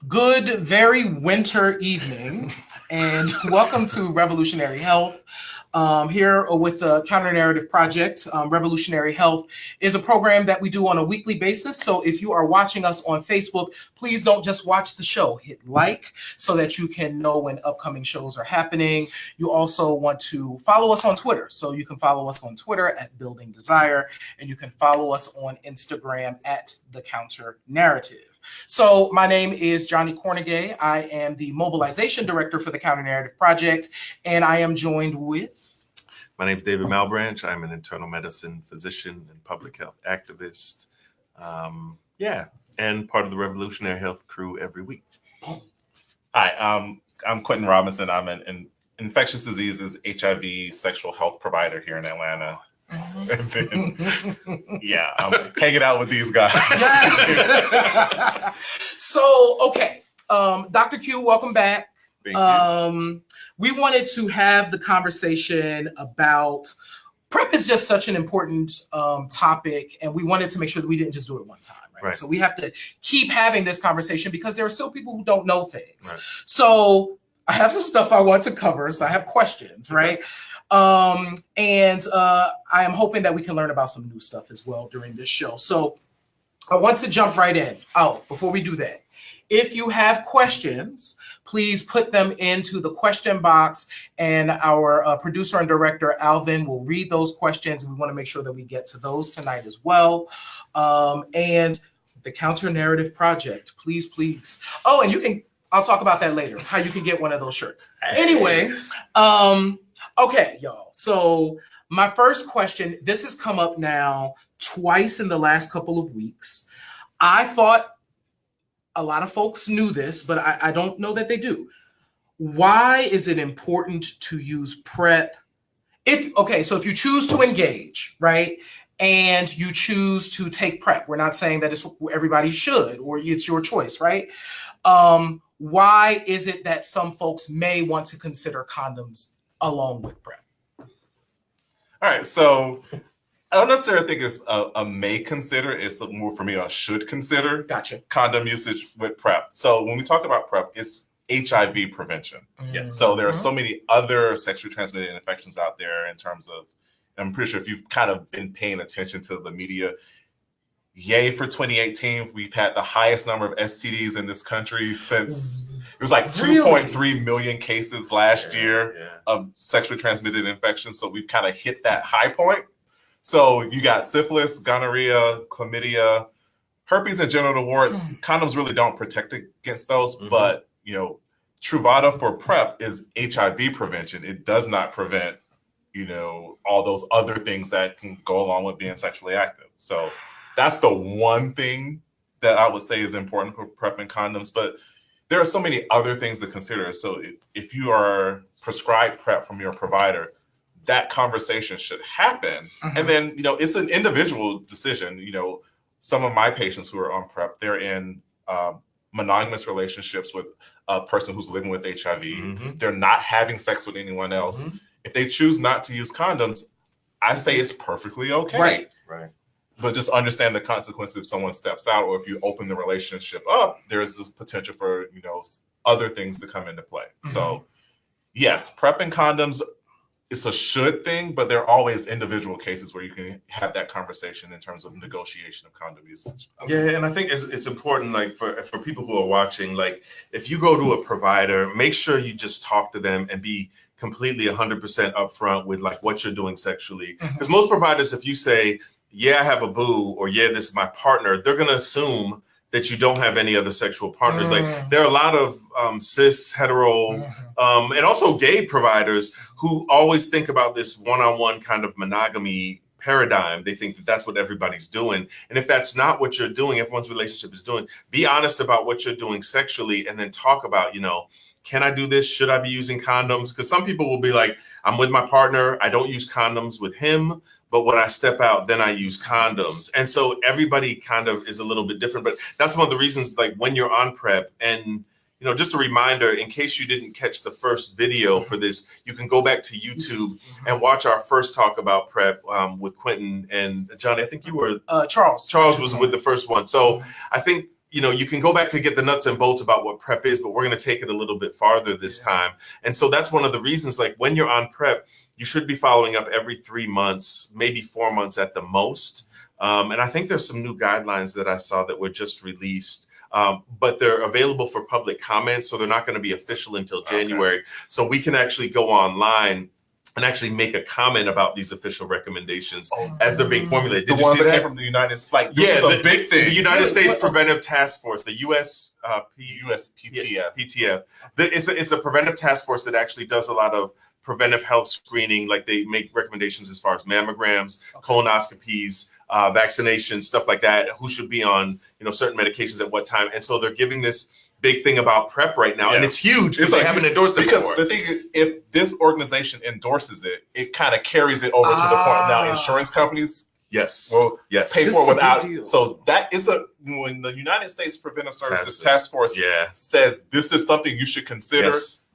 Good, very winter evening, and welcome to Revolutionary Health. Here with the Counter Narrative Project. Revolutionary Health is a program that we do on a weekly basis. So if you are watching us on Facebook, please don't just watch the show. Hit like so that you can know when upcoming shows are happening. You also want to follow us on Twitter. So you can follow us on Twitter at Building Desire, and you can follow us on Instagram at The Counter Narrative. So my name is Johnnie Cornegay. I am the mobilization director for the Counter Narrative Project, and I am joined with... My name is David Malbranch. I'm an internal medicine physician and public health activist. And part of the Revolutionary Health crew every week. Hi, I'm Quintin Robinson. I'm an infectious diseases HIV sexual health provider here in Atlanta. I'm hanging out with these guys. Yes. So, okay. Dr. Q, welcome back. Thank you. We wanted to have the conversation about PrEP is just such an important topic, and we wanted to make sure that we didn't just do it one time, right? So we have to keep having this conversation because there are still people who don't know things. Right. So I have some stuff I want to cover, so I have questions, right? I am hoping that we can learn about some new stuff as well during this show. So I want to jump right in. Before we do that, if you have questions, please put them into the question box, and our producer and director, Alvin, will read those questions. And we want to make sure that we get to those tonight as well. And the Counter Narrative Project, please. Oh, and I'll talk about that later, how you can get one of those shirts. Anyway, okay, y'all. So my first question, this has come up now twice in the last couple of weeks. I thought a lot of folks knew this, but I don't know that they do. Why is it important to use PrEP? So if you choose to engage, right, and you choose to take PrEP, we're not saying that everybody should, or it's your choice, right? Why is it that some folks may want to consider condoms along with PrEP? All right, so I don't necessarily think it's a may consider. It's more for me a should consider. Gotcha. Condom usage with PrEP. So when we talk about PrEP, it's HIV prevention. Mm-hmm. So there are so many other sexually transmitted infections out there in terms of, I'm pretty sure if you've kind of been paying attention to the media, yay for 2018, we've had the highest number of STDs in this country since, it was like 2.3 million cases last year of sexually transmitted infections. So we've kind of hit that high point. So you got syphilis, gonorrhea, chlamydia, herpes and genital warts. Condoms really don't protect against those, but Truvada for PrEP is HIV prevention. It does not prevent, all those other things that can go along with being sexually active. So that's the one thing that I would say is important for PrEP and condoms, but there are so many other things to consider. So if you are prescribed PrEP from your provider, that conversation should happen. And then, it's an individual decision. Some of my patients who are on PrEP, they're in monogamous relationships with a person who's living with HIV. They're not having sex with anyone else. If they choose not to use condoms, I say it's perfectly okay. Right. But just understand the consequences if someone steps out, or if you open the relationship up, there's this potential for, other things to come into play. So yes, PrEP and condoms, it's a should thing, but there are always individual cases where you can have that conversation in terms of negotiation of condom usage. Yeah, and I think it's important, like for people who are watching, like if you go to a provider, make sure you just talk to them and be completely 100% upfront with like what you're doing sexually. Because most providers, if you say, yeah, I have a boo, or yeah, this is my partner, they're going to assume that you don't have any other sexual partners. Like there are a lot of cis, hetero, and also gay providers who always think about this one-on-one kind of monogamy paradigm. They think that that's what everybody's doing. And if that's not what you're doing, everyone's relationship is doing, be honest about what you're doing sexually, and then talk about, can I do this? Should I be using condoms? Because some people will be like, I'm with my partner, I don't use condoms with him, but when I step out, then I use condoms. And so everybody kind of is a little bit different. But that's one of the reasons, like when you're on PrEP, and just a reminder, in case you didn't catch the first video for this, you can go back to YouTube and watch our first talk about PrEP with Quintin and Johnnie. I think you were Charles. Charles was with the first one. So I think you can go back to get the nuts and bolts about what PrEP is, but we're going to take it a little bit farther this time. And so that's one of the reasons, like when you're on PrEP, you should be following up every 3 months, maybe 4 months at the most. And I think there's some new guidelines that I saw that were just released, but they're available for public comment. So they're not going to be official until January. So we can actually go online and actually make a comment about these official recommendations as they're being formulated. Did the you ones see that that? came from the United States, like this is a big thing. The United States Preventive Task Force, the USPTF. PTF. It's a preventive task force that actually does a lot of preventive health screening. Like they make recommendations as far as mammograms, colonoscopies, vaccinations, stuff like that. Who should be on certain medications at what time? And so they're giving this big thing about PrEP right now, and it's huge because they haven't endorsed it because before. The thing is, if this organization endorses it, it kind of carries it over to the point now insurance companies will pay for it without. So that is when the United States Preventive Services Task Force says this is something you should consider.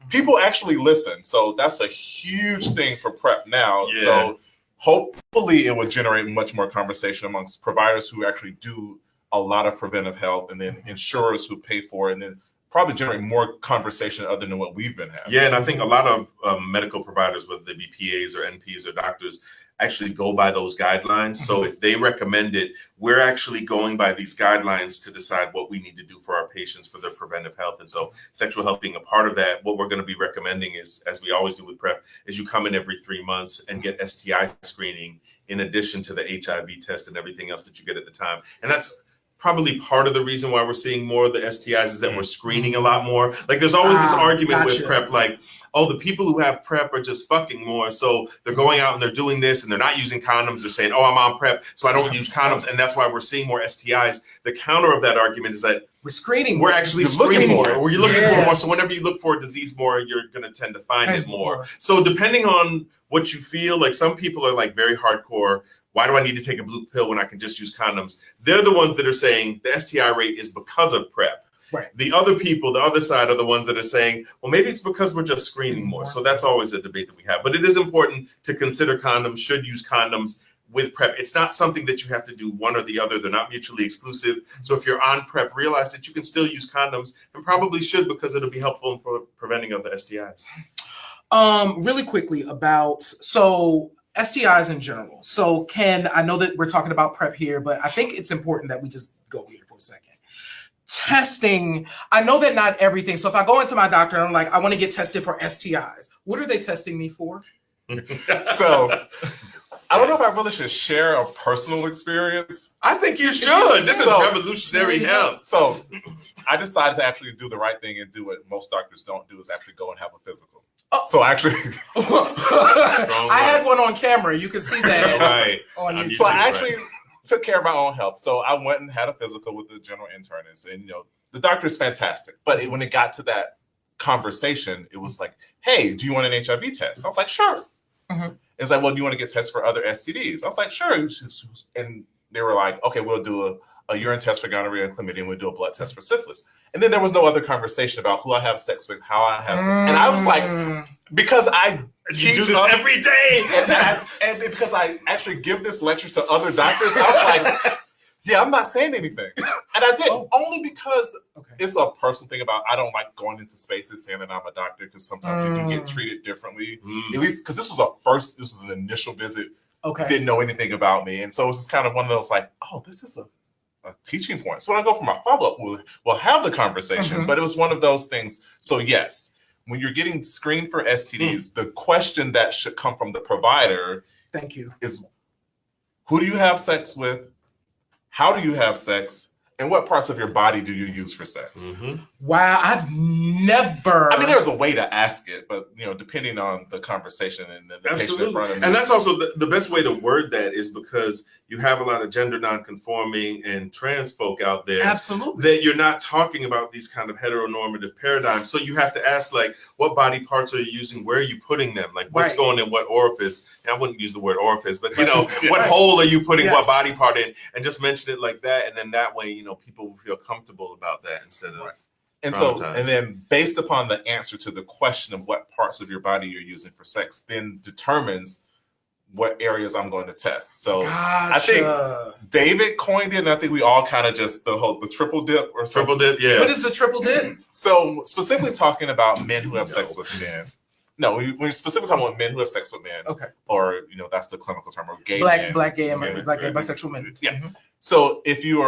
People actually listen, so that's a huge thing for PrEP now. So hopefully it will generate much more conversation amongst providers who actually do a lot of preventive health, and then insurers who pay for it, and then probably generate more conversation other than what we've been having. Yeah, and I think a lot of medical providers, whether they be PAs or NPs or doctors, actually go by those guidelines. So if they recommend it, we're actually going by these guidelines to decide what we need to do for our patients for their preventive health. And so sexual health being a part of that, what we're going to be recommending is, as we always do with PrEP, is you come in every 3 months and get STI screening in addition to the HIV test and everything else that you get at the time. And that's probably part of the reason why we're seeing more of the STIs is that we're screening a lot more. Like there's always this argument with PrEP, like, oh, the people who have PrEP are just fucking more. So they're going out and they're doing this and they're not using condoms. They're saying, oh, I'm on PrEP, so I don't use condoms. And that's why we're seeing more STIs. The counter of that argument is that we're actually screening more, or you're looking for more. So whenever you look for a disease more, you're going to tend to find it more. So depending on what you feel, like some people are like very hardcore. Why do I need to take a blue pill when I can just use condoms? They're the ones that are saying the STI rate is because of PrEP. Right. The other people, the other side, are the ones that are saying, well, maybe it's because we're just screening more. So that's always a debate that we have. But it is important to consider condoms, should use condoms with PrEP. It's not something that you have to do one or the other. They're not mutually exclusive. So if you're on PrEP, realize that you can still use condoms, and probably should, because it'll be helpful in preventing other STIs. Really quickly about, STIs in general. So I know that we're talking about PrEP here, but I think it's important that we just go here for a second. Testing, I know that not everything. So if I go into my doctor and I'm like, I want to get tested for STIs, what are they testing me for? So I don't know if I really should share a personal experience. I think you should. This is revolutionary health. So I decided to actually do the right thing and do what most doctors don't do, is actually go and have a physical. So actually, I had one on camera. You can see that on YouTube. So I actually took care of my own health. So I went and had a physical with the general internist, and the doctor's fantastic. But when it got to that conversation, it was like, "Hey, do you want an HIV test?" I was like, "Sure." It's like, "Well, do you want to get tested for other STDs?" I was like, "Sure." And they were like, "Okay, we'll do a urine test for gonorrhea and chlamydia, and we'll do a blood test for syphilis." And then there was no other conversation about who I have sex with, how I have sex. And I was like, because I teach do this every day, and because I actually give this lecture to other doctors, I was like, yeah, I'm not saying anything. And I did, only because it's a personal thing about, I don't like going into spaces saying that I'm a doctor, because sometimes you do get treated differently. At least, because this was an initial visit. Didn't know anything about me. And so it was just kind of one of those like, oh, this is a teaching point. So when I go for my follow-up, we'll have the conversation. But it was one of those things. So yes, when you're getting screened for STDs, the question that should come from the provider is, who do you have sex with? How do you have sex? And what parts of your body do you use for sex? Wow, I've never. I mean, there's a way to ask it, but depending on the conversation and the patient in front of me. And that's also the best way to word that, is because you have a lot of gender non-conforming and trans folk out there. Absolutely. That you're not talking about these kind of heteronormative paradigms. So you have to ask, like, what body parts are you using? Where are you putting them? Like, what's going in what orifice? And I wouldn't use the word orifice, but what hole are you putting what body part in? And just mention it like that. And then that way, people will feel comfortable about that instead of and then based upon the answer to the question of what parts of your body you're using for sex, then determines what areas I'm going to test. So Gotcha. I think David coined it, and I think we all kind of just the triple dip or something. Triple dip, yeah. What is the triple dip? So specifically talking about men who have sex with men. No, we're specifically talking about men who have sex with men. Okay. Or, you know, that's the clinical term, or gay Black, men. black, gay, bisexual men. Yeah. Mhm. So if you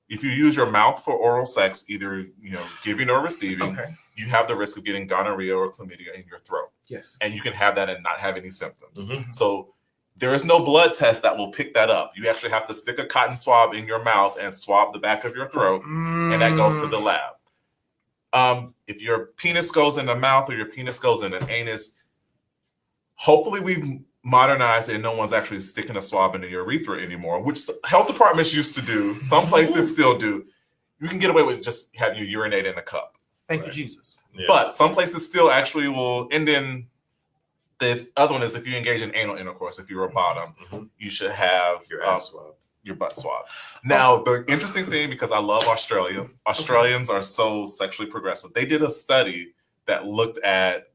use your mouth for oral sex, either, you know, giving or receiving, Okay. you have the risk of getting gonorrhea or chlamydia in your throat. Yes. And you can have that and not have any symptoms. Mhm. So there is no blood test that will pick that up. You actually have to stick a cotton swab in your mouth and swab the back of your throat, and that goes to the lab. If your penis goes in the mouth or your penis goes in an anus, hopefully we've modernized it and no one's actually sticking a swab into your urethra anymore, which health departments used to do. Some places still do. You can get away with just having you urinate in a cup. Thank you, Jesus. Yeah. But some places still actually will. And then the other one is if you engage in anal intercourse, if you're a bottom, Mhm. you should have Your ass swab. your butt swab. Now, the interesting thing, because I love Australia, Australians are so sexually progressive. They did a study that looked at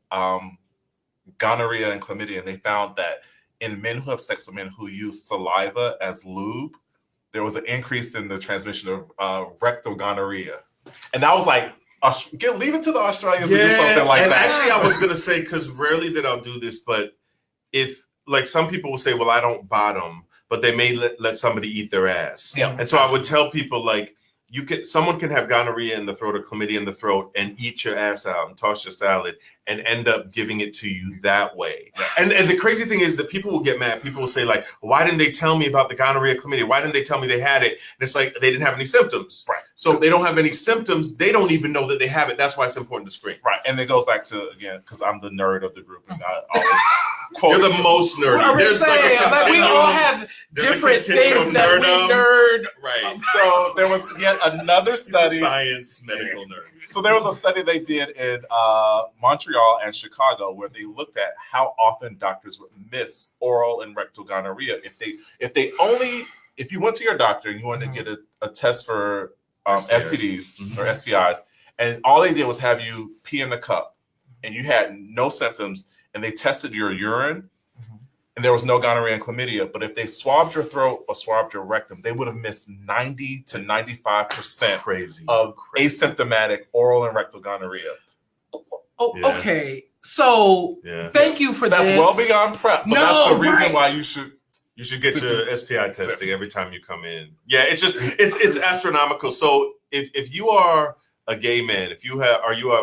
gonorrhea and chlamydia, and they found that in men who have sex with men who use saliva as lube, there was an increase in the transmission of rectal gonorrhea. And I was like, leave it to the Australians to do something like and that. actually, I was gonna say, because rarely that I'll do this, but if like some people will say, well, I don't bottom, but they may let somebody eat their ass. Yeah. And so I would tell people, like, someone can have gonorrhea in the throat or chlamydia in the throat and eat your ass out and toss your salad and end up giving it to you that way. Yeah. And the crazy thing is that people will get mad. People will say, like, why didn't they tell me about the gonorrhea, chlamydia? Why didn't they tell me they had it? And it's like they didn't have any symptoms. Right. So if they don't have any symptoms, they don't even know that they have it. That's why it's important to screen. Right. And it goes back to, again, because I'm the nerd of the group, and I always quote. You're the most nerdy. What are we There's like a saying? Like, we continuum. all have There's a different continuum things that we nerdum. nerd. Right. So there was yet another He's a study. science medical nerd. So there was a study they did in Montreal and Chicago where they looked at how often doctors would miss oral and rectal gonorrhea if you went to your doctor and you wanted to get a test for STDs or STIs, and all they did was have you pee in the cup, and you had no symptoms, and they tested your urine, and there was no gonorrhea and chlamydia. But if they swabbed your throat or swabbed your rectum, they would have missed 90 to 95% Crazy. of asymptomatic oral and rectal gonorrhea. Oh, Yeah. okay. So Yeah. thank you for That's this. well beyond PrEP, but No, that's the reason right. why you should. You should get your STI testing every time you come in. Yeah, it's astronomical. So if you are a gay man, if you have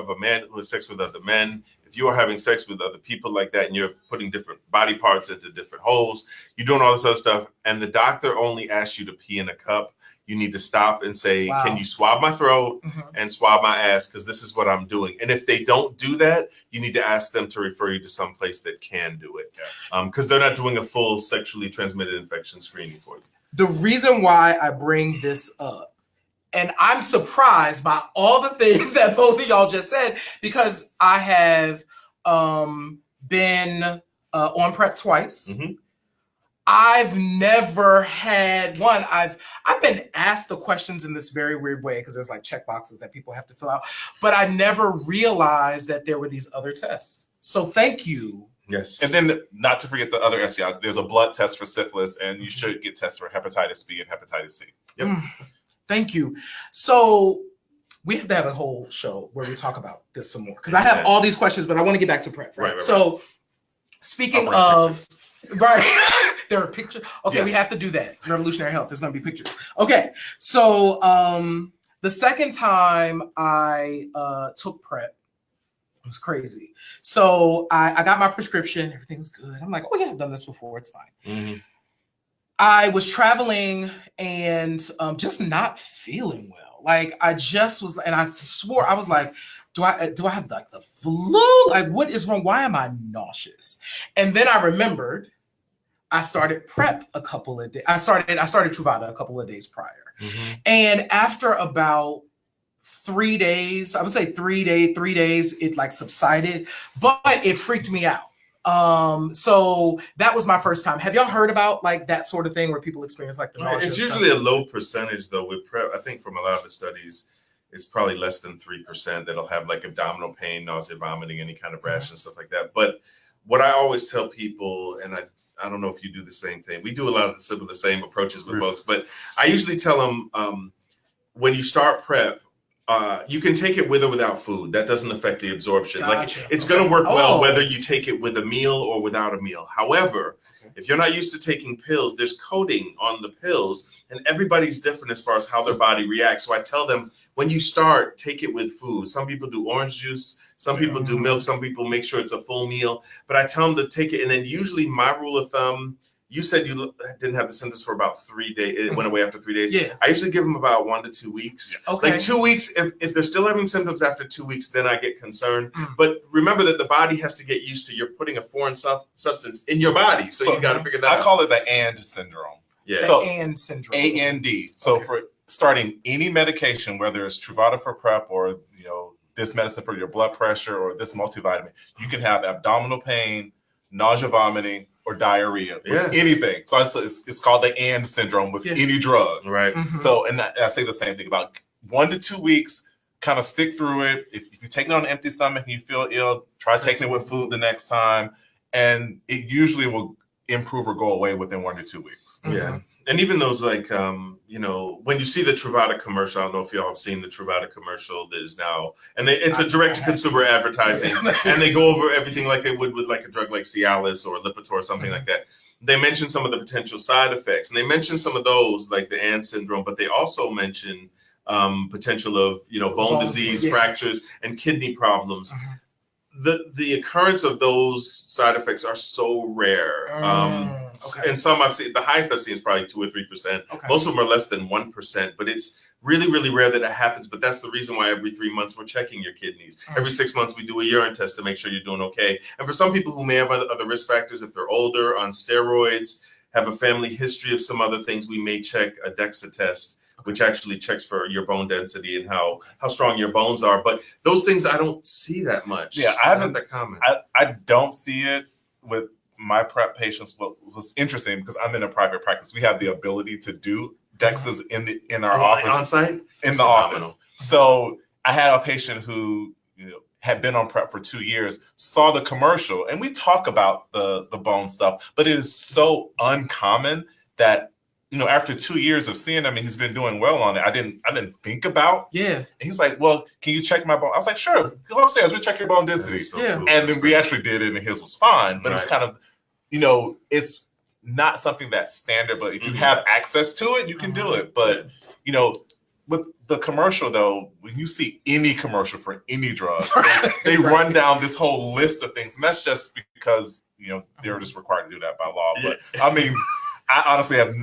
a man who has sex with other men, if you are having sex with other people like that, and you're putting different body parts into different holes, you're doing all this other stuff, and the doctor only asks you to pee in a cup, you need to stop and say, Wow. can you swab my throat and swab my ass? Because this is what I'm doing. And if they don't do that, you need to ask them to refer you to some place that can do it. Because they're not doing a full sexually transmitted infection screening for you. The reason why I bring this up, and I'm surprised by all the things that both of y'all just said, because I have been on PrEP twice. Mhm. I've never had one. I've been asked the questions in this very weird way because there's like check boxes that people have to fill out, but I never realized that there were these other tests. So thank you. Yes. And then, not to forget the other STIs, there's a blood test for syphilis, and you should get tested for hepatitis B and hepatitis C. Yep. Thank you. So we have to have a whole show where we talk about this some more because I have all these questions, but I want to get back to PrEP. Right. So speaking of, there are pictures. Okay, Yes. we have to do that. Revolutionary Health. There's going to be pictures. Okay, so the second time I took PrEP, it was crazy. So I got my prescription. Everything's good. I'm like, oh yeah, I've done this before. It's fine. Mm-hmm. I was traveling and just not feeling well. Like I just was, and I swore I was like, do I have like the flu? Like what is wrong? Why am I nauseous? And then I remembered I started PrEP a couple of days. I started Truvada a couple of days prior. Mm-hmm. And after about 3 days, I would say 3 days, it like subsided, but it freaked me out. So that was my first time. Have y'all heard about like that sort of thing where people experience like the nausea? It's usually a low percentage though with PrEP. I think from a lot of the studies, it's probably less than 3% that'll have like abdominal pain, nausea, vomiting, any kind of rash and stuff like that. But what I always tell people, and I I don't know if you do the same thing. We do a lot of the same approaches with folks, but I usually tell them when you start PrEP, you can take it with or without food. That doesn't affect the absorption. Gotcha. Like it's going to work well Oh. whether you take it with a meal or without a meal. However, if you're not used to taking pills, there's coating on the pills, and everybody's different as far as how their body reacts. So I tell them when you start, take it with food. Some people do orange juice, some people do milk, some people make sure it's a full meal. But I tell them to take it, and then usually my rule of thumb. You said you didn't have the symptoms for about 3 days. It went away after 3 days. Yeah. I usually give them about 1 to 2 weeks. Okay. Like 2 weeks, if they're still having symptoms after 2 weeks, then I get concerned. But remember that the body has to get used to you're putting a foreign substance in your body. So you got to figure that out. I call it the AND syndrome. Yeah. The So AND syndrome. AND. So Okay. for starting any medication, whether it's Truvada for PrEP or this medicine for your blood pressure or this multivitamin, you can have abdominal pain, nausea, vomiting, or diarrhea with anything. So it's called the AND syndrome with any drug. Right. So, and I say the same thing about 1 to 2 weeks, kind of stick through it. If you take it on an empty stomach and you feel ill, try taking it with food the next time. And it usually will improve or go away within 1 to 2 weeks. Yeah. And even those like, when you see the Truvada commercial, I don't know if y'all have seen the Truvada commercial that is now, and it's a direct-to-consumer advertising, and they go over everything like they would with like a drug like Cialis or Lipitor or something like that. They mention some of the potential side effects, and they mention some of those like the AND syndrome, but they also mention potential of bone disease, fractures, and kidney problems. The occurrence of those side effects are so rare. And some I've seen, the highest I've seen is probably 2 or 3%. Most of them are less than 1%, but it's really, really rare that it happens. But that's the reason why every 3 months we're checking your kidneys. Every 6 months we do a urine test to make sure you're doing okay. And for some people who may have other risk factors, if they're older, on steroids, have a family history of some other things, we may check a DEXA test, which actually checks for your bone density and how strong your bones are. But those things I don't see that much. Yeah, I haven't not that common. I don't see it with my PrEP patients. What was interesting, because I'm in a private practice, we have the ability to do DEXAs in our office. On site? In the office. So I had a patient who had been on PrEP for 2 years, saw the commercial, and we talk about the bone stuff, but it is so uncommon that after 2 years of seeing him and he's been doing well on it, I didn't think about. Yeah. And he was like, "Well, can you check my bone?" I was like, "Sure, go upstairs, we'll check your bone density." So Yeah. cool. And then we actually did it, and his was fine. But it's Right. kind of, it's not something that's standard. But if you have access to it, you can do it. But with the commercial though, when you see any commercial for any drug, they run down this whole list of things, and that's just because they're just required to do that by law. But I mean, I honestly have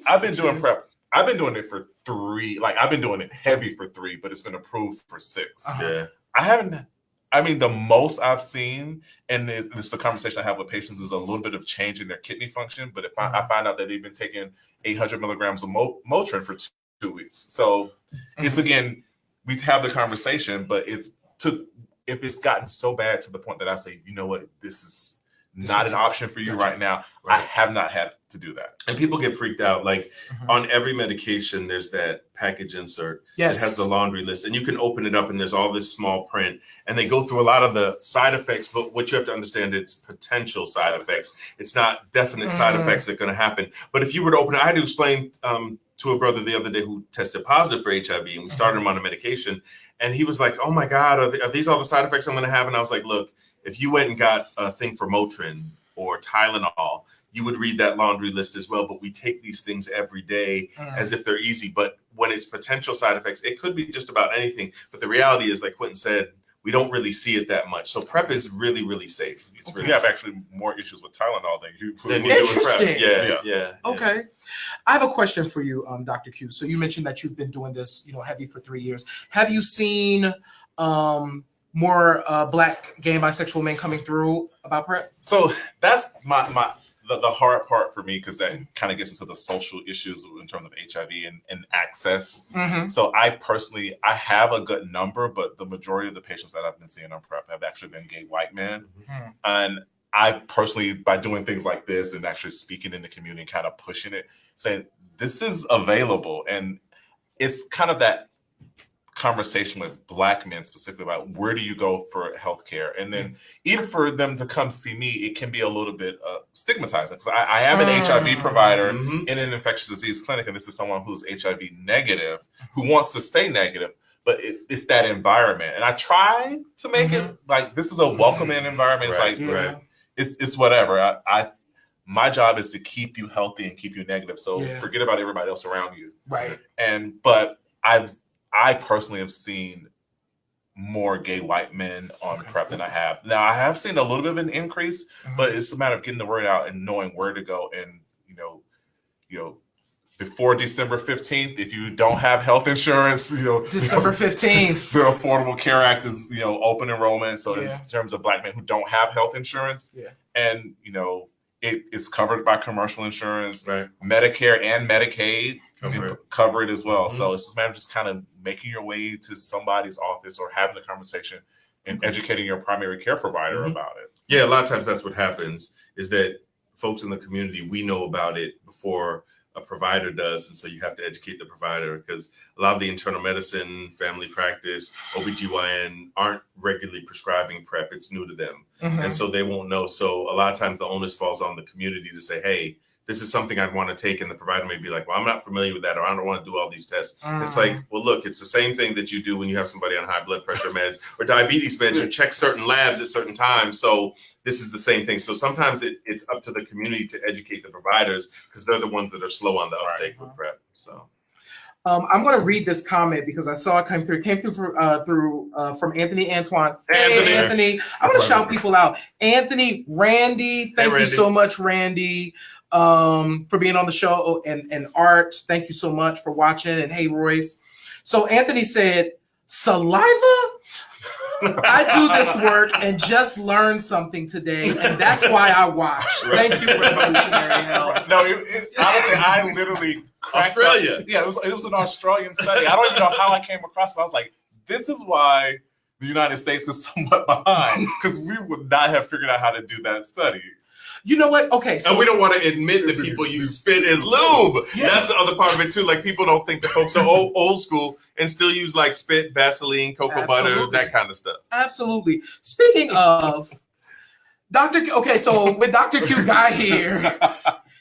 I've been doing PrEP. I've been doing it for 3. Like I've been doing it heavy for 3, but it's been approved for 6. Yeah. I haven't. I mean, the most I've seen, and it's the conversation I have with patients, is a little bit of change in their kidney function. But if I find out that they've been taking 800 milligrams of Motrin for 2 weeks, so it's again, we have the conversation, but if it's gotten so bad to the point that I say, you know what, this is not an option for you right now. I have not had to do that. And people get freaked out. Like on every medication, there's that package insert that has the laundry list, and you can open it up and there's all this small print, and they go through a lot of the side effects. But what you have to understand, it's potential side effects. It's not definite side effects that are going to happen. But if you were to open it, I had to explain to a brother the other day who tested positive for HIV, and we started him on a medication, and he was like, "Oh my God, are these all the side effects I'm going to have?" And I was like, "Look, if you went and got a thing for Motrin or Tylenol, you would read that laundry list as well. But we take these things every day as if they're easy. But when it's potential side effects, it could be just about anything. But the reality is, like Quintin said, we don't really see it that much. So PrEP is really, really safe. It's really We have safe. actually more issues with Tylenol than you Than do you do with with PrEP. Interesting. Yeah. Okay. I have a question for you, Dr. Q. So you mentioned that you've been doing this, heavy for 3 years. Have you seen more Black gay and bisexual men coming through about PrEP? So that's the hard part for me, because that kind of gets into the social issues in terms of HIV and access. So I have a good number, but the majority of the patients that I've been seeing on PrEP have actually been gay white men. And I personally, by doing things like this and actually speaking in the community, kind of pushing it, saying this is available. And it's kind of that conversation with Black men specifically about where do you go for healthcare, and then even for them to come see me, it can be a little bit stigmatizing because I am an HIV provider in an infectious disease clinic, and this is someone who's HIV negative who wants to stay negative, but it's that environment, and I try to make it like this is a welcoming environment. It's it's whatever. My job is to keep you healthy and keep you negative. So forget about everybody else around you. Right. But I personally have seen more gay white men on PrEP than I have. Now I have seen a little bit of an increase, but it's a matter of getting the word out and knowing where to go. And you know, before December 15th, if you don't have health insurance, December 15th, the Affordable Care Act is open enrollment. So in terms of Black men who don't have health insurance, and it is covered by commercial insurance, Medicare and Medicaid cover it as well. So it's just a matter of just kind of making your way to somebody's office or having a conversation and educating your primary care provider about it. Yeah, a lot of times that's what happens is that folks in the community, we know about it before a provider does. And so you have to educate the provider because a lot of the internal medicine, family practice, OBGYN aren't regularly prescribing PrEP. It's new to them. And so they won't know. So a lot of times the onus falls on the community to say, hey, this is something I'd want to take. And the provider may be like, well, I'm not familiar with that, or I don't want to do all these tests. It's like, well, look, it's the same thing that you do when you have somebody on high blood pressure meds or diabetes meds. You check certain labs at certain times. So this is the same thing. So sometimes it's up to the community to educate the providers because they're the ones that are slow on the uptake with PrEP. So I'm going to read this comment because I saw it come through. It came through from Anthony Antoine. Hey, Anthony. I want to shout people out. Anthony, Randy. Thank you so much, Randy, for being on the show. And Art, thank you so much for watching. And hey, Royce. So Anthony said, saliva? I do this work and just learned something today, and that's why I watch. Thank you, Revolutionary Health. No, honestly, I literally Australia. It was an Australian study. I don't even know how I came across it. I was like, this is why the United States is somewhat behind, because we would not have figured out how to do that study. You know what? Okay. So and we don't want to admit that people use spit as lube. Yes. That's the other part of it too. Like people don't think that folks are old school and still use like spit, Vaseline, cocoa butter, that kind of stuff. Absolutely. Speaking of so with Dr. Q guy here,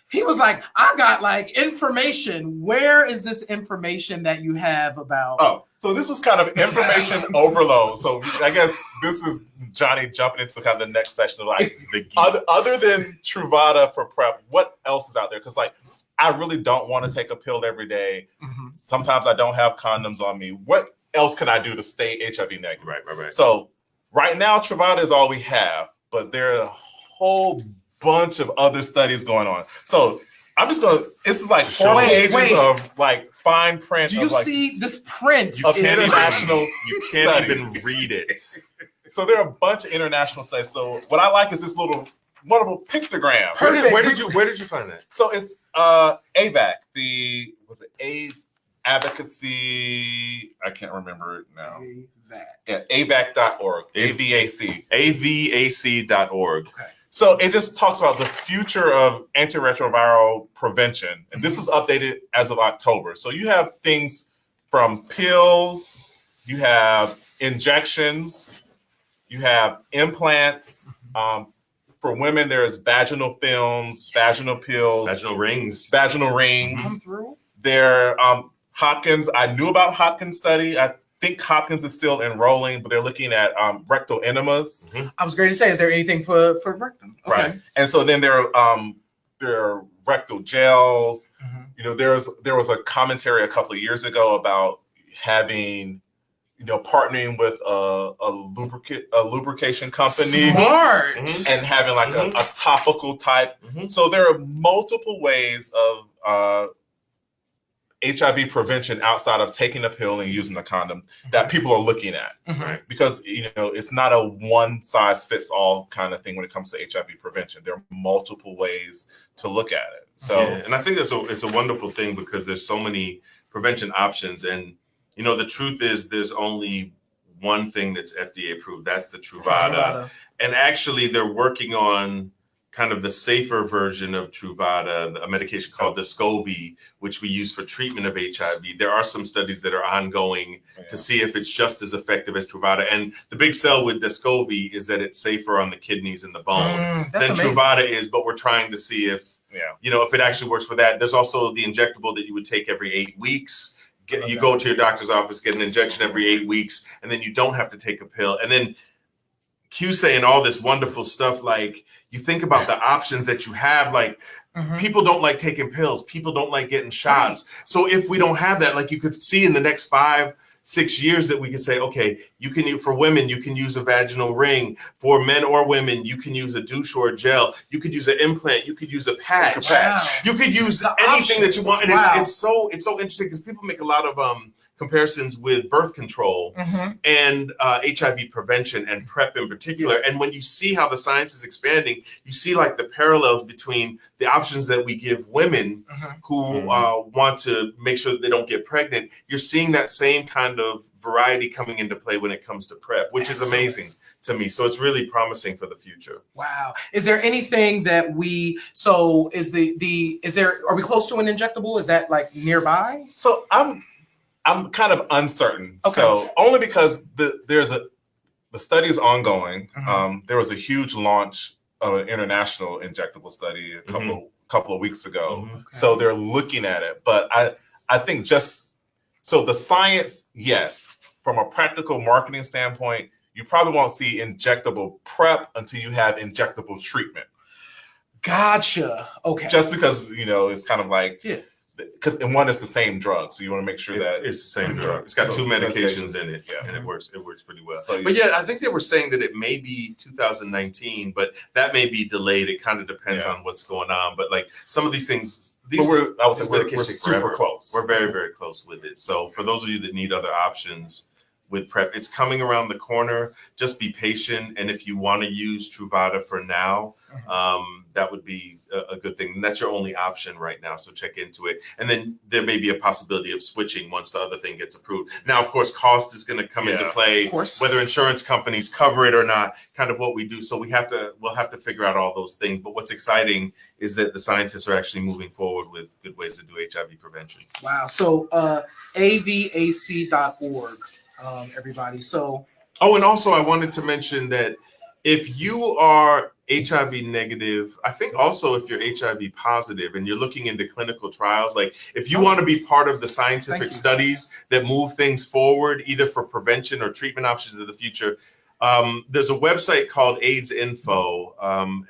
he was like, I got like information. Where is this information that you have about? Oh, so this was kind of information overload. So I guess this is Johnnie jumping into kind of the next section of like, other than Truvada for PrEP, what else is out there? Because like, I really don't want to take a pill every day. Sometimes I don't have condoms on me. What else can I do to stay HIV negative? Right. So right now, Truvada is all we have, but there are a whole bunch of other studies going on. So I'm just gonna. This is like 4 pages of like fine print. Do you see this print? Of international. You can't even read it. So there are a bunch of international studies. So what I like is this little wonderful pictogram. Perfect. Where did you find that? So it's AVAC. AIDS Advocacy? I can't remember it now. AVAC. Yeah, AVAC.org. AVAC. AVAC.org. Okay. So it just talks about the future of antiretroviral prevention. And this is updated as of October. So you have things from pills, you have injections, you have implants. For women, there's vaginal films, vaginal pills, vaginal rings. Come through. There, Hopkins, I knew about Hopkins study. I think Hopkins is still enrolling, but they're looking at rectal enemas. I was going to say, is there anything for rectum? Okay. Right. And so then there are rectal gels. You know, there was a commentary a couple of years ago about having, partnering with a lubrication company. Smart. And having like a topical type. So there are multiple ways of HIV prevention outside of taking a pill and using a condom that people are looking at, right? Because it's not a one size fits all kind of thing when it comes to HIV prevention. There are multiple ways to look at it. So, and I think it's a wonderful thing because there's so many prevention options, and the truth is there's only one thing that's FDA approved. That's the Truvada, and actually they're working on kind of the safer version of Truvada, a medication called Descovy, which we use for treatment of HIV. There are some studies that are ongoing to see if it's just as effective as Truvada. And the big sell with Descovy is that it's safer on the kidneys and the bones than Truvada is, but we're trying to see if, if it actually works for that. There's also the injectable that you would take every 8 weeks. You go to your doctor's office, get an injection every 8 weeks, and then you don't have to take a pill. And then Q saying all this wonderful stuff, like you think about the options that you have, like people don't like taking pills, people don't like getting shots. So if we don't have that, like you could see in the next 5-6 years that we can say, okay, you can use, for women, you can use a vaginal ring. For men or women, you can use a douche or a gel. You could use an implant. You could use a patch. You could use anything that you want. And it's so interesting because people make a lot of comparisons with birth control and HIV prevention and PrEP in particular. And when you see how the science is expanding, you see like the parallels between the options that we give women who want to make sure that they don't get pregnant. You're seeing that same kind of variety coming into play when it comes to PrEP, which is amazing to me. So it's really promising for the future. Wow. Is there anything that are we close to an injectable? Is that like nearby? So I'm kind of uncertain. Okay. So only because the study is ongoing. There was a huge launch of an international injectable study a couple of weeks ago. So they're looking at it. But I think so the science, yes, from a practical marketing standpoint, you probably won't see injectable PrEP until you have injectable treatment. Gotcha. Okay. Just because, it's kind of like, because in one it's the same drug, so you want to make sure that it's the same drug. It's got 2 medications in it, and it works pretty well. So, but I think they were saying that it may be 2019, but that may be delayed. It kind of depends on what's going on. But like some of these things, we're super close. We're very, very close with it. So for those of you that need other options with PrEP, it's coming around the corner. Just be patient, and if you want to use Truvada for now, that would be a good thing. And that's your only option right now, so check into it. And then there may be a possibility of switching once the other thing gets approved. Now, of course, cost is going to come into play, whether insurance companies cover it or not, kind of what we do. So we'll have to figure out all those things. But what's exciting is that the scientists are actually moving forward with good ways to do HIV prevention. Wow. So avac.org. Everybody. So, and also I wanted to mention that if you are HIV negative, I think also if you're HIV positive and you're looking into clinical trials, like if you want to be part of the scientific studies that move things forward, either for prevention or treatment options in the future, there's a website called AIDS Info,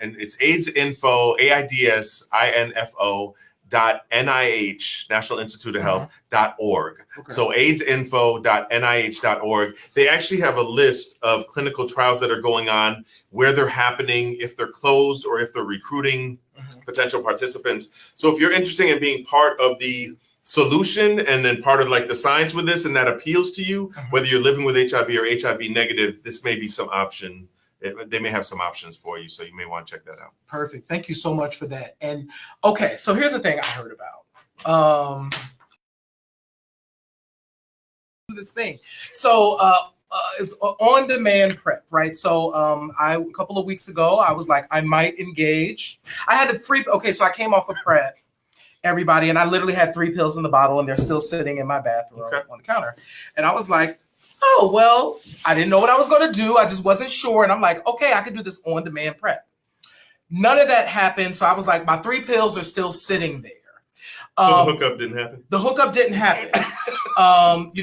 and it's AIDS Info, AIDSINFO .nih, National Institute of Health .org. So AIDSinfo.nih.org. They actually have a list of clinical trials that are going on, where they're happening, if they're closed, or if they're recruiting potential participants. So if you're interested in being part of the solution and then part of like the science with this, and that appeals to you, whether you're living with HIV or HIV negative, this may be some option. They may have some options for you, so you may want to check that out. Perfect. Thank you so much for that. And okay, so here's the thing I heard about. This thing. So it's on-demand PrEP, right? So a couple of weeks ago, I was like, I might engage. I had so I came off of PrEP, everybody, and I literally had 3 pills in the bottle, and they're still sitting in my bathroom on the counter. And I was like, oh, well, I didn't know what I was going to do. I just wasn't sure. And I'm like, okay, I could do this on-demand PrEP. None of that happened. So I was like, my 3 pills are still sitting there. So the hookup didn't happen? The hookup didn't happen.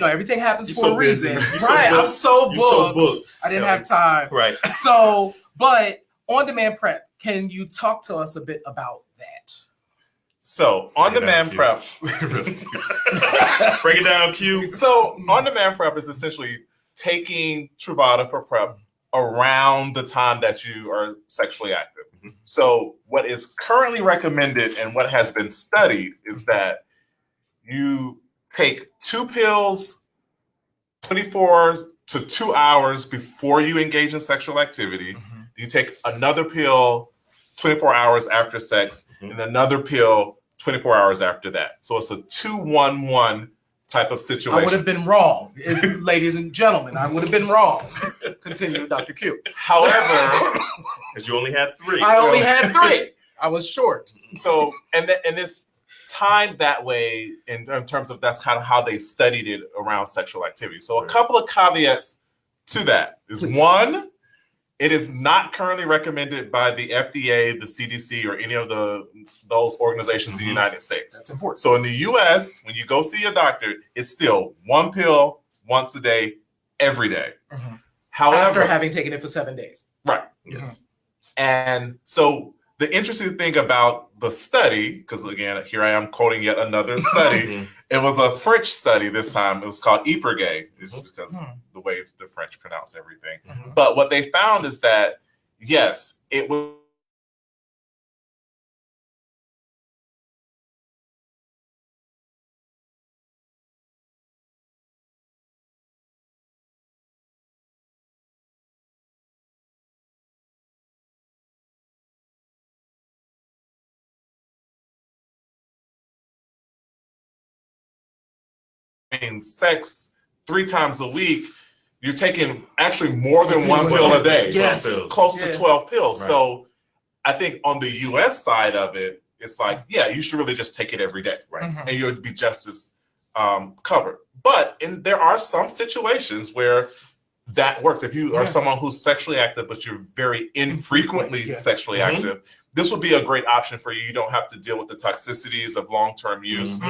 Everything happens for a reason. Right. I'm so booked. I didn't have time. Right. So, but on-demand PrEP, can you talk to us a bit about that? So on-demand PrEP. Break it down, Q. So on-demand PrEP is essentially taking Truvada for PrEP around the time that you are sexually active. So what is currently recommended and what has been studied is that you take 2 pills 24 to 2 hours before you engage in sexual activity. You take another pill 24 hours after sex and another pill 24 hours after that. So it's a 2-1-1 type of I would situation. have been wrong, ladies and gentlemen. I would have been wrong. Continue, Dr. Q. However, Because you only had 3. I only had 3. I was short. so and it's timed that way in terms of that's kind of how they studied it around sexual activity. So a couple of caveats to that is Please. one, it is not currently recommended by the FDA, the CDC, or any of those organizations in the United States. That's important. So in the US, when you go see your doctor, it's still 1 pill once a day, every day. However, After having taken it for 7 days. right. Yes. And so the interesting thing about the study, because again, here I am quoting yet another study. It was a French study this time. It was called PrEP. It's because the way the French pronounce everything. But what they found is that, yes, it was sex 3 times a week, you're taking actually more than 1 pill a day. Yes. 12 pills. Close to 12 pills. Right. So I think on the US side of it, it's like, yeah, you should really just take it every day. Right. And you'll be just as covered. But there are some situations where that works. If you are someone who's sexually active, but you're very infrequently sexually active, this would be a great option for you. You don't have to deal with the toxicities of long-term use.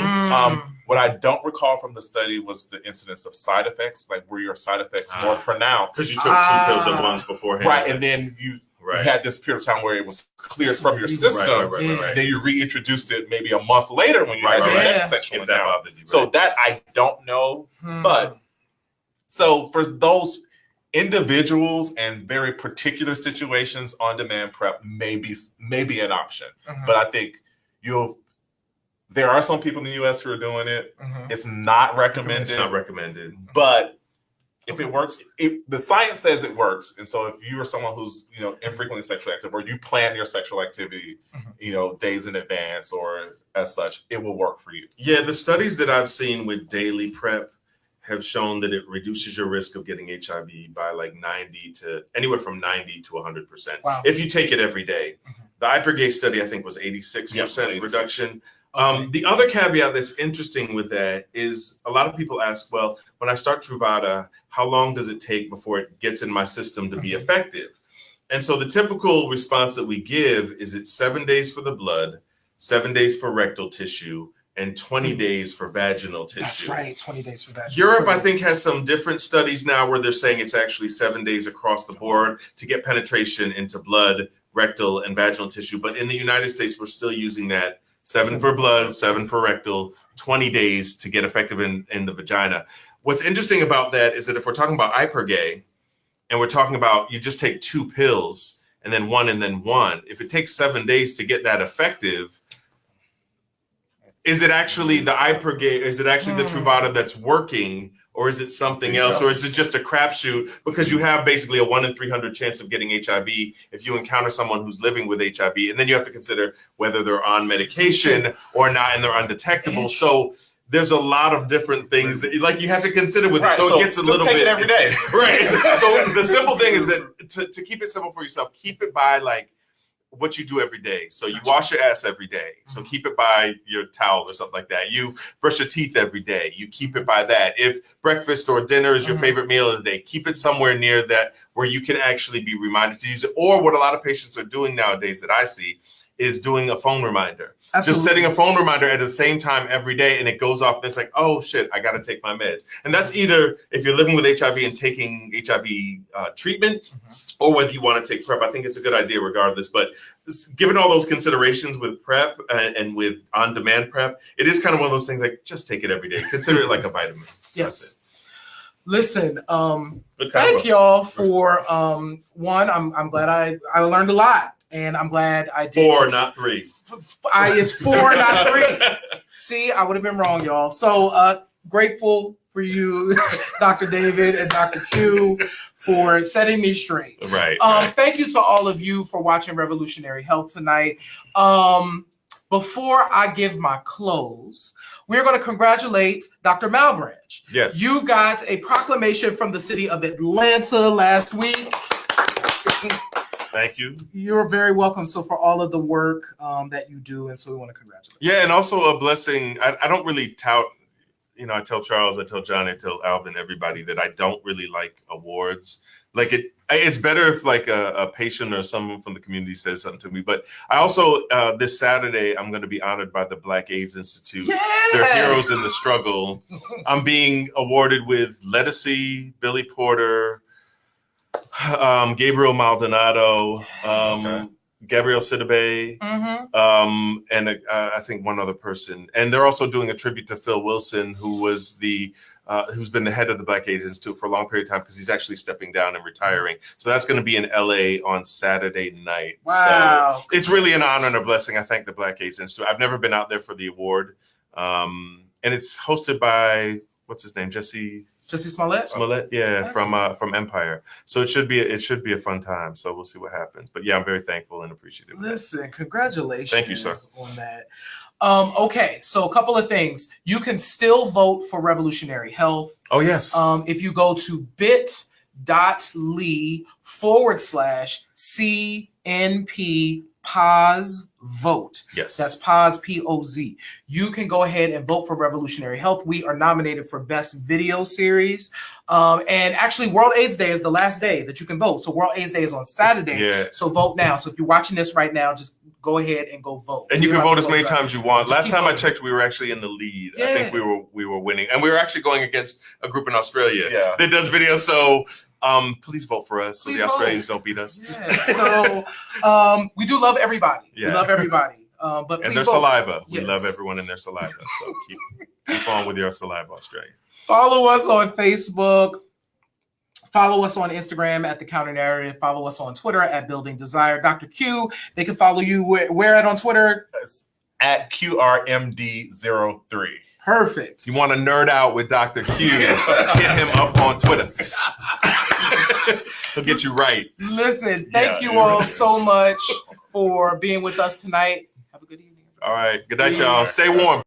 What I don't recall from the study was the incidence of side effects, like were your side effects more pronounced? Because you took 2 pills at once beforehand. Right, and then you had this period of time where it was cleared from your system. Right. Then you reintroduced it maybe a month later when you had your next sexual If that encounter. bothered you, So that I don't know. But so for those individuals and very particular situations, on-demand PrEP may be an option. But I think there are some people in the US who are doing it. It's not recommended. It's not recommended. But if it works, the science says it works. And so if you are someone who's, infrequently sexually active, or you plan your sexual activity, days in advance or as such, it will work for you. Yeah, the studies that I've seen with daily PrEP have shown that it reduces your risk of getting HIV by like anywhere from 90 to 100%. Wow. If you take it every day. The Hypergay study, I think, was 86% reduction. The other caveat that's interesting with that is a lot of people ask, well, when I start Truvada, how long does it take before it gets in my system to be effective? And so the typical response that we give is it's 7 days for the blood, 7 days for rectal tissue, and 20 days for vaginal tissue. That's right, 20 days for vaginal. Europe, I think, has some different studies now where they're saying it's actually 7 days across the board to get penetration into blood, rectal, and vaginal tissue. But in the United States, we're still using that 7 for blood, 7 for rectal, 20 days to get effective in the vagina. What's interesting about that is that if we're talking about Hypergay, and we're talking about you just take 2 pills and then one, if it takes 7 days to get that effective, is it actually the Hypergay? Is it actually the Truvada that's working, or is it something else, or is it just a crapshoot? Because you have basically a 1 in 300 chance of getting HIV if you encounter someone who's living with HIV, and then you have to consider whether they're on medication or not, and they're undetectable. So there's a lot of different things that, like, you have to consider with it. So it gets a little bit. Just take it every day. Right. So the simple thing is that to keep it simple for yourself, keep it by like what you do every day. So you wash your ass every day. So keep it by your towel or something like that. You brush your teeth every day. You keep it by that. If breakfast or dinner is your favorite meal of the day, keep it somewhere near that where you can actually be reminded to use it. Or what a lot of patients are doing nowadays that I see is doing a phone reminder. Absolutely. Just setting a phone reminder at the same time every day, and it goes off and it's like, oh shit, I got to take my meds. And that's either if you're living with HIV and taking HIV treatment, or whether you want to take PrEP. I think it's a good idea regardless. But given all those considerations with PrEP and with on-demand PrEP, it is kind of one of those things like just take it every day. Consider it like a vitamin. Yes. Listen, Good thank combo. y'all for one. I'm glad I learned a lot. And I'm glad I did. 4, not 3. It's 4, not 3. See, I would have been wrong, y'all. So grateful for you, Dr. David and Dr. Q, for setting me straight. Right. Thank you to all of you for watching Revolutionary Health tonight. Before I give my close, we're going to congratulate Dr. Malbranch. Yes. You got a proclamation from the city of Atlanta last week. Thank you. You're very welcome. So for all of the work that you do, and so we want to congratulate you. Yeah, and also a blessing. I don't really tout, I tell Charles, I tell Johnnie, I tell Alvin, everybody that I don't really like awards. Like it's better if like a patient or someone from the community says something to me. But I also, this Saturday, I'm going to be honored by the Black AIDS Institute. Yeah! They're heroes in the struggle. I'm being awarded with Lettucey, Billy Porter, Gabriel Maldonado, Gabrielle Sidibe, and I think one other person. And they're also doing a tribute to Phil Wilson, who was who's been the head of the Black AIDS Institute for a long period of time because he's actually stepping down and retiring. So that's going to be in LA on Saturday night. Wow. So it's really an honor and a blessing. I thank the Black AIDS Institute. I've never been out there for the award. And it's hosted by, what's his name? Jesse Smollett? Smollett, yeah, Excellent. from Empire. So it should be a fun time. So we'll see what happens. But yeah, I'm very thankful and appreciative. Listen, congratulations. Thank you, sir. On that. Okay, so a couple of things. You can still vote for Revolutionary Health. Oh yes. If you go to bit.ly/CNP pause vote. Yes. That's pause, P-O-Z. You can go ahead and vote for Revolutionary Health. We are nominated for Best Video Series. And actually, World AIDS Day is the last day that you can vote. So World AIDS Day is on Saturday. Yeah. So vote now. So if you're watching this right now, just go ahead and go vote. And you can vote as many times times you want. Just Last keep time I voting. checked, we were actually in the lead. Yeah. I think we were winning. And we were actually going against a group in Australia Yeah. that does video. So please vote for us so Please the Australians vote. don't beat us. Yeah. So we do love everybody. Yeah. We love everybody. But And please their vote. saliva. We Yes. love everyone and their saliva. So keep on with your saliva, Australia. Follow us on Facebook. Follow us on Instagram at The Counter Narrative. Follow us on Twitter at Building Desire. Dr. Q, they can follow you where at on Twitter? It's at QRMD03. Perfect. You want to nerd out with Dr. Q, hit him up on Twitter. He'll get you right. Listen, thank Yeah, you all it is. so much for being with us tonight. Have a good evening. All right. Good night, y'all. Stay warm.